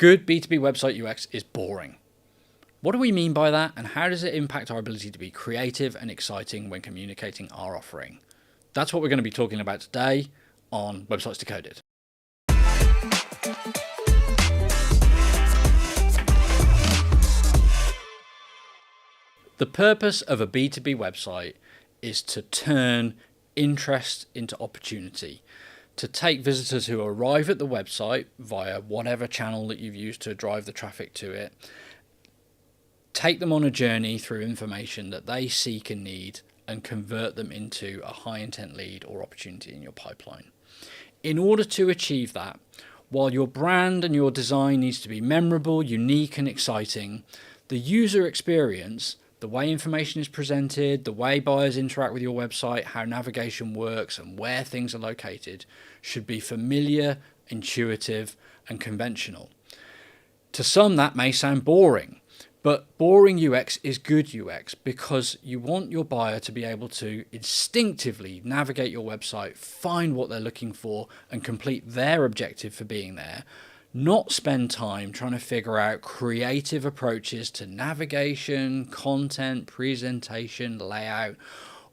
Good B2B website UX is boring. What do we mean by that, and how does it impact our ability to be creative and exciting when communicating our offering? That's what we're going to be talking about today on Websites Decoded. The purpose of a B2B website is to turn interest into opportunity, to take visitors who arrive at the website via whatever channel that you've used to drive the traffic to it, take them on a journey through information that they seek and need, and convert them into a high intent lead or opportunity in your pipeline. In order to achieve that, while your brand and your design needs to be memorable, unique and exciting, the user experience, the way information is presented, the way buyers interact with your website, how navigation works and where things are located should be familiar, intuitive and conventional. To some that may sound boring, but boring UX is good UX because you want your buyer to be able to instinctively navigate your website, find what they're looking for and complete their objective for being there, not spend time trying to figure out creative approaches to navigation, content, presentation, layout,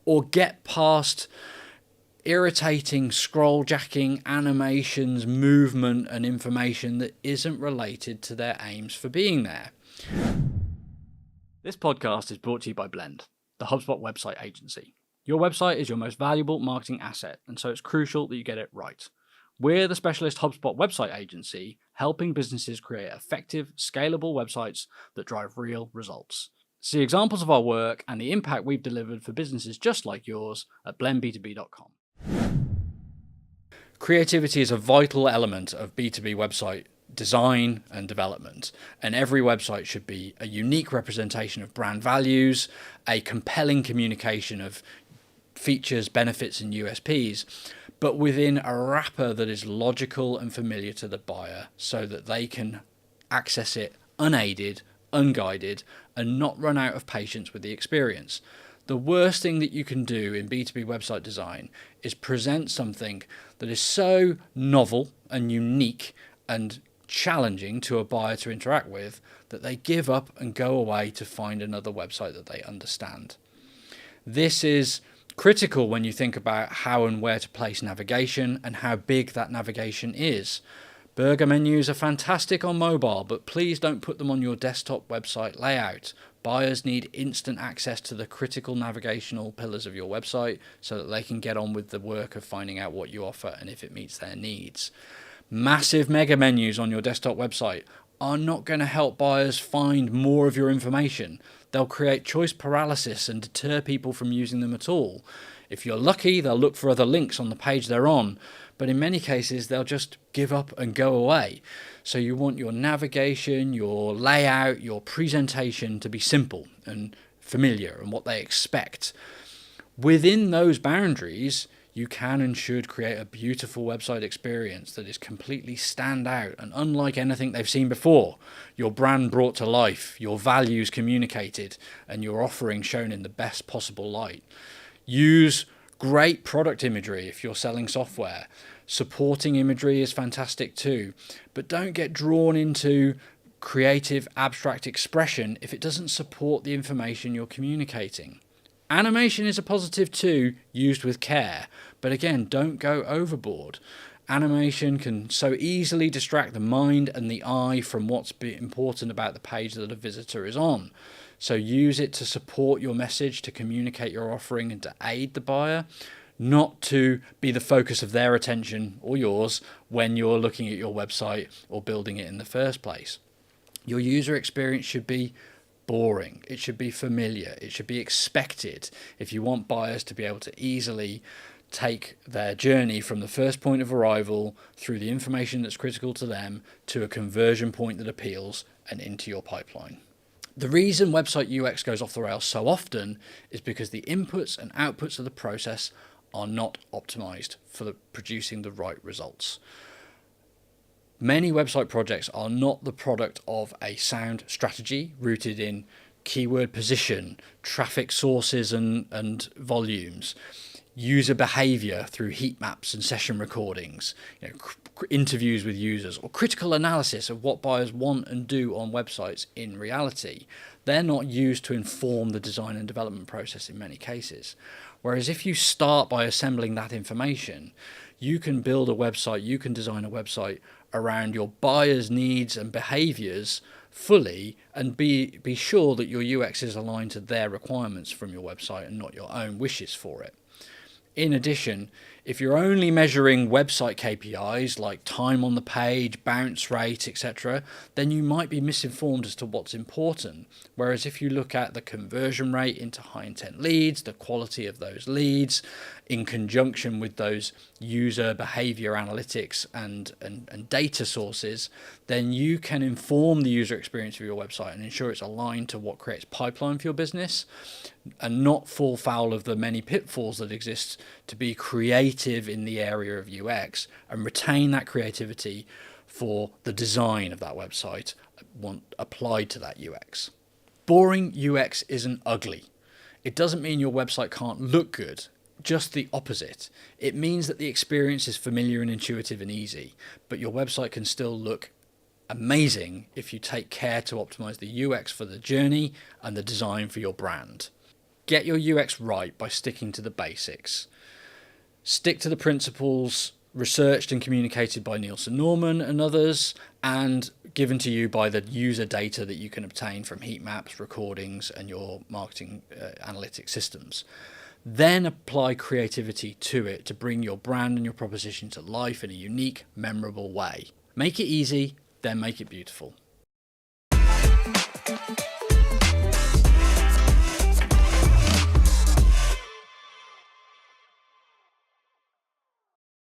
or get past irritating scroll jacking, animations, movement and information that isn't related to their aims for being there. This podcast is brought to you by Blend, the HubSpot website agency. Your website is your most valuable marketing asset, and so it's crucial that you get it right. We're the specialist HubSpot website agency helping businesses create effective, scalable websites that drive real results. See examples of our work and the impact we've delivered for businesses just like yours at blendb2b.com. Creativity is a vital element of B2B website design and development, and every website should be a unique representation of brand values, a compelling communication of features, benefits and USPs, but within a wrapper that is logical and familiar to the buyer so that they can access it unaided, unguided, and not run out of patience with the experience. The worst thing that you can do in B2B website design is present something that is so novel and unique and challenging to a buyer to interact with that they give up and go away to find another website that they understand. This is critical when you think about how and where to place navigation and how big that navigation is. Burger menus are fantastic on mobile, but please don't put them on your desktop website layout. Buyers need instant access to the critical navigational pillars of your website so that they can get on with the work of finding out what you offer and if it meets their needs. Massive mega menus on your desktop website are not going to help buyers find more of your information. They'll create choice paralysis and deter people from using them at all. If you're lucky, they'll look for other links on the page they're on, but in many cases, they'll just give up and go away. So you want your navigation, your layout, your presentation to be simple and familiar and what they expect. Within those boundaries, you can and should create a beautiful website experience that is completely stand out and unlike anything they've seen before. Your brand brought to life, your values communicated, and your offering shown in the best possible light. Use great product imagery if you're selling software. Supporting imagery is fantastic too, but don't get drawn into creative abstract expression if it doesn't support the information you're communicating. Animation is a positive too, used with care, but again, don't go overboard. Animation can so easily distract the mind and the eye from what's important about the page that a visitor is on. So use it to support your message, to communicate your offering and to aid the buyer, not to be the focus of their attention or yours when you're looking at your website or building it in the first place. Your user experience should be boring. It should be familiar. It should be expected if you want buyers to be able to easily take their journey from the first point of arrival through the information that's critical to them to a conversion point that appeals and into your pipeline. The reason website UX goes off the rails so often is because the inputs and outputs of the process are not optimized for producing the right results. Many website projects are not the product of a sound strategy rooted in keyword position, traffic sources and volumes. user behavior through heat maps and session recordings, interviews with users, or critical analysis of what buyers want and do on websites in reality. They're not used to inform the design and development process in many cases. Whereas if you start by assembling that information, you can build a website, you can design a website around your buyers' needs and behaviors fully, and be sure that your UX is aligned to their requirements from your website and not your own wishes for it. In addition, if you're only measuring website KPIs like time on the page, bounce rate, etc., then you might be misinformed as to what's important. Whereas if you look at the conversion rate into high intent leads, the quality of those leads, in conjunction with those user behavior analytics and data sources, then you can inform the user experience of your website and ensure it's aligned to what creates pipeline for your business, and not fall foul of the many pitfalls that exist to be creative in the area of UX and retain that creativity for the design of that website applied to that UX. Boring UX isn't ugly. It doesn't mean your website can't look good. Just the opposite. It means that the experience is familiar and intuitive and easy, but your website can still look amazing if you take care to optimize the UX for the journey and the design for your brand. Get your UX right by sticking to the basics. Stick to the principles researched and communicated by Nielsen Norman and others, and given to you by the user data that you can obtain from heat maps, recordings, and your marketing analytics systems. Then apply creativity to it to bring your brand and your proposition to life in a unique, memorable way. Make it easy, then make it beautiful.